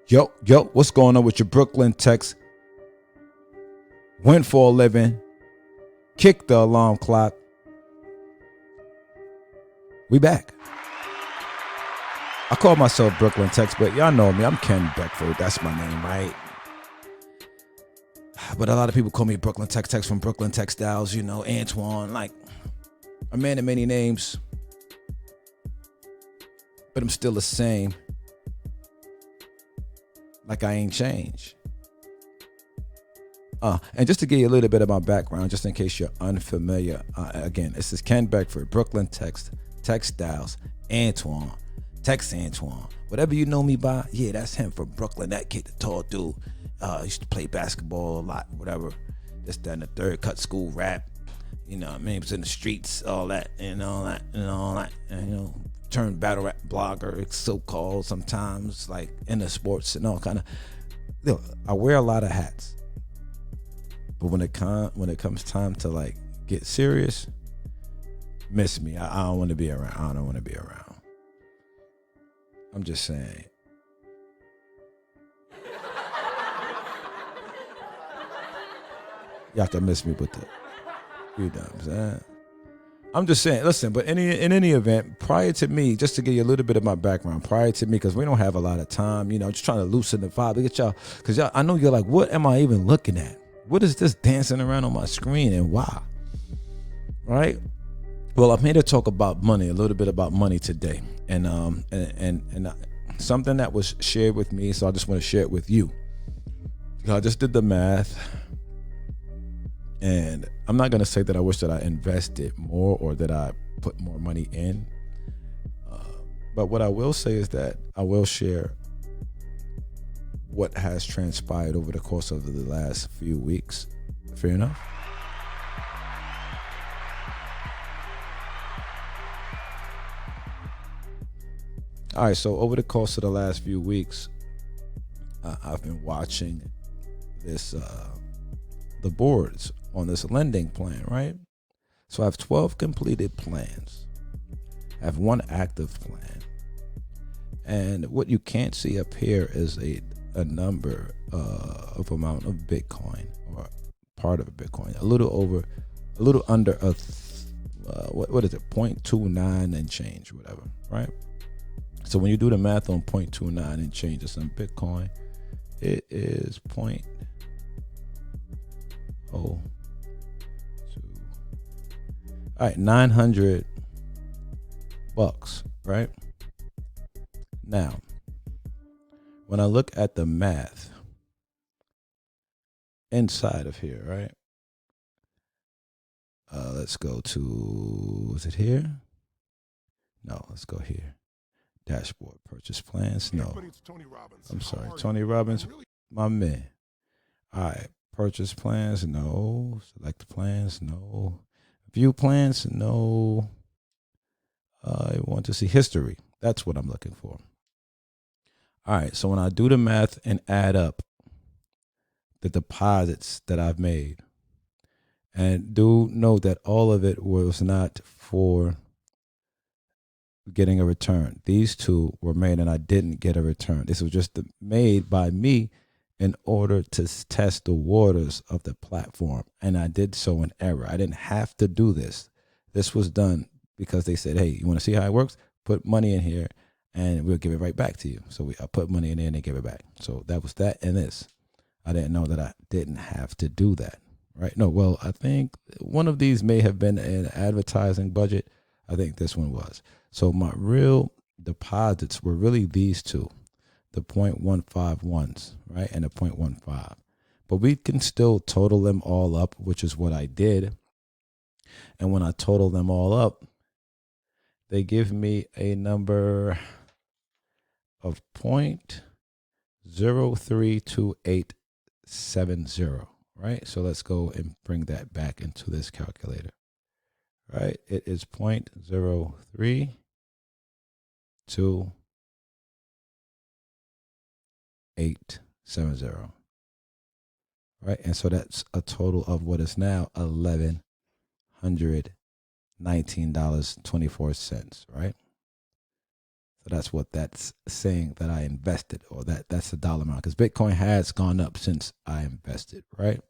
Yo, what's going on with your Brooklyn Tex? Went for a living, kicked the alarm clock. We back. I call myself Brooklyn Tex, but y'all know me. I'm Ken Beckford. That's my name, right? But a lot of people call me Brooklyn Tex from Brooklyn Textiles. You know, Antoine, like a man of many names. But I'm still the same. Like I ain't changed. And just to give you a little bit of my background, just in case you're unfamiliar, again, this is Ken Beckford, Brooklyn Textiles, Antoine, Tex Antoine. Whatever you know me by, yeah, that's him from Brooklyn, that kid, the tall dude. Used to play basketball a lot, whatever. This, that, and the third, cut school, rap. You know what I mean? Was in the streets, all that, and all that. And, you know, turned battle rap blogger, so-called sometimes, like in the sports and all kind of. You know, I wear a lot of hats. But when it comes time to like get serious, miss me. I don't want to be around. I don't want to be around. I'm just saying. Y'all can miss me with the, you know what I'm saying? I'm just saying, listen, but in any event, prior to me, just to give you a little bit of my background, prior to me, because we don't have a lot of time, you know, just trying to loosen the vibe. Get y'all, because y'all, I know you're like, what am I even looking at? What is this dancing around on my screen and why? Right? Well, I'm here to talk about money, a little bit about money today. And something that was shared with me, so I just want to share it with you. I just did the math. And I'm not going to say that I wish that I invested more or that I put more money in. But what I will say is that I will share what has transpired over the course of the last few weeks. Fair enough? All right, so over the course of the last few weeks, I've been watching this, the boards on this lending plan, right? So I have 12 completed plans. I have one active plan. And what you can't see up here is a number of amount of Bitcoin, or part of a Bitcoin, a little under what is it, 0.29 and change, whatever, right? So when you do the math on 0.29 and change of some Bitcoin, it is all right, $900, right? Now, when I look at the math inside of here, right? Let's go to, is it here? No, let's go here. Dashboard, purchase plans. No, I'm sorry, Tony Robbins, my man. All right, purchase plans. No, select the plans. No, view plans. No. I want to see history. That's what I'm looking for. All right, so when I do the math and add up the deposits that I've made, and do note that all of it was not for getting a return. These two were made and I didn't get a return. This was just made by me in order to test the waters of the platform. And I did so in error. I didn't have to do this. This was done because they said, hey, you want to see how it works? Put money in here and we'll give it right back to you. So I put money in there and they give it back. So that was that and this. I didn't know that I didn't have to do that. Right? No, well, I think one of these may have been an advertising budget. I think this one was. So my real deposits were really these two, the 0.151s, right? And the 0.15. But we can still total them all up, which is what I did. And when I total them all up, they give me a number of 0.032870, right? So let's go and bring that back into this calculator, right? It is 0.03280, right? And so that's a total of what is now $1,119.24, right? So that's what that's saying, that I invested, or that's the dollar amount, because Bitcoin has gone up since I invested, right?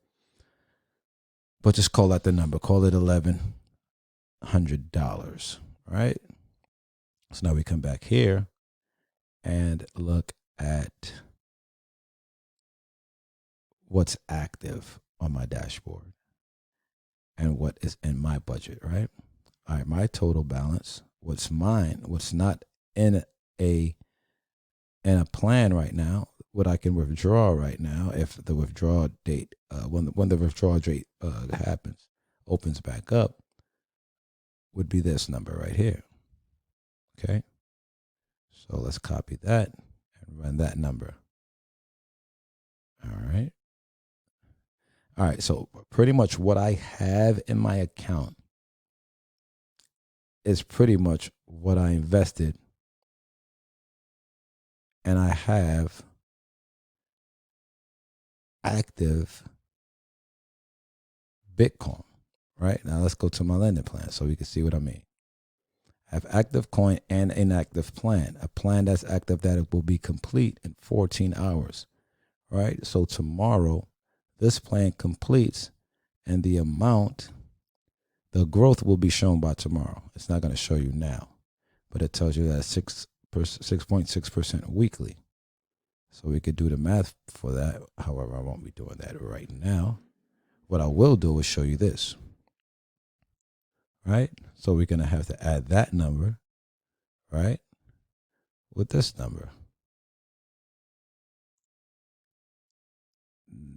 But just call that the number. Call it $1,100, right? So now we come back here and look at what's active on my dashboard and what is in my budget, right? All right, my total balance, what's mine, what's not in a plan right now, what I can withdraw right now, if the withdrawal date, when the withdrawal date happens, opens back up, would be this number right here. Okay, so let's copy that and run that number. All right. All right, so pretty much what I have in my account is pretty much what I invested, and I have active Bitcoin. Right, now let's go to my lending plan so we can see what I mean. I have active coin and inactive plan. A plan that's active that it will be complete in 14 hours. Right, so tomorrow this plan completes, and the amount, the growth will be shown by tomorrow. It's not going to show you now, but it tells you that 6.6% weekly. So we could do the math for that. However, I won't be doing that right now. What I will do is show you this. Right? So we're going to have to add that number, right, with this number.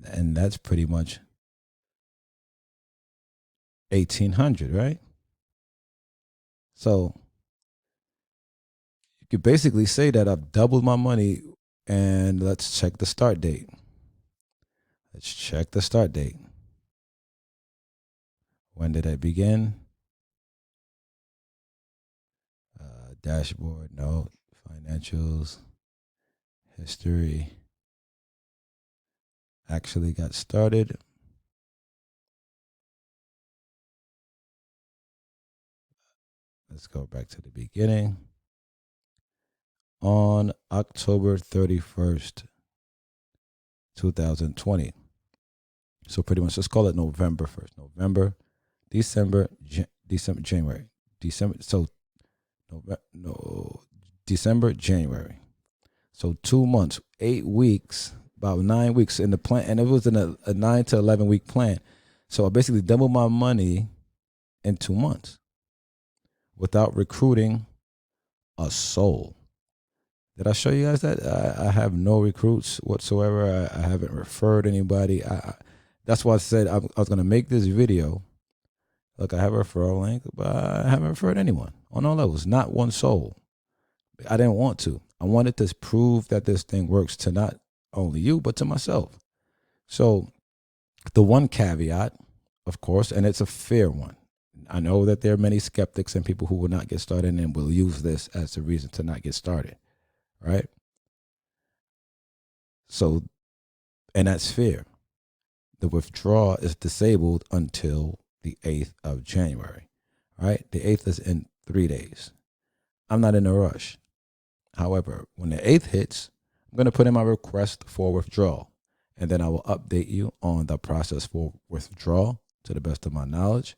And that's pretty much 1,800, right? So you could basically say that I've doubled my money. And let's check the start date. Let's check the start date. When did I begin? Dashboard, no. Financials, history. Actually got started. Let's go back to the beginning. On October 31st, 2020. So pretty much, let's call it November 1st. November, December, January. December, January. So 2 months, 8 weeks, about 9 weeks in the plan. And it was in a 9 to 11 week plan. So I basically doubled my money in 2 months without recruiting a soul. Did I show you guys that? I have no recruits whatsoever. I haven't referred anybody. That's why I said I was going to make this video. Look, I have a referral link, but I haven't referred anyone on all levels. Not one soul. I didn't want to. I wanted to prove that this thing works to not only you, but to myself. So the one caveat, of course, and it's a fair one. I know that there are many skeptics and people who will not get started and will use this as a reason to not get started. Right? So, and that's fair. The withdrawal is disabled until the 8th of January. Right? The 8th is in 3 days. I'm not in a rush. However, when the 8th hits, I'm going to put in my request for withdrawal, and then I will update you on the process for withdrawal to the best of my knowledge.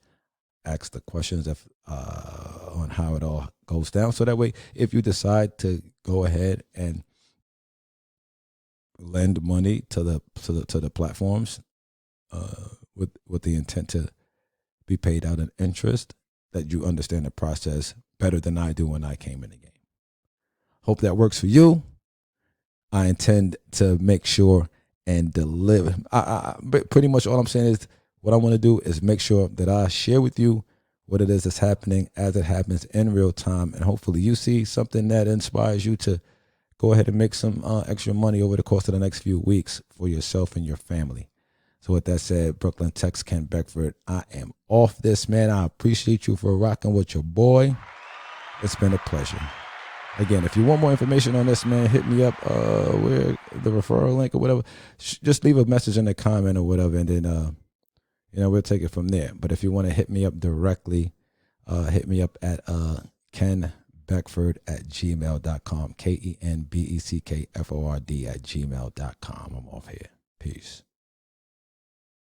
Ask the questions on how it all goes down. So that way, if you decide to go ahead and lend money to the platforms with the intent to be paid out in interest, that you understand the process better than I do when I came in the game. Hope that works for you. I intend to make sure and deliver. But pretty much all I'm saying is, what I want to do is make sure that I share with you what it is that's happening as it happens in real time. And hopefully you see something that inspires you to go ahead and make some extra money over the course of the next few weeks for yourself and your family. So with that said, Brooklyn, Tex, Ken Beckford, I am off this, man. I appreciate you for rocking with your boy. It's been a pleasure. Again, if you want more information on this, man, hit me up where the referral link or whatever. Just leave a message in the comment or whatever, and then we'll take it from there. But if you want to hit me up directly, hit me up at Ken kenbeckford@gmail.com. KenBeckford@gmail.com. I'm off here. Peace.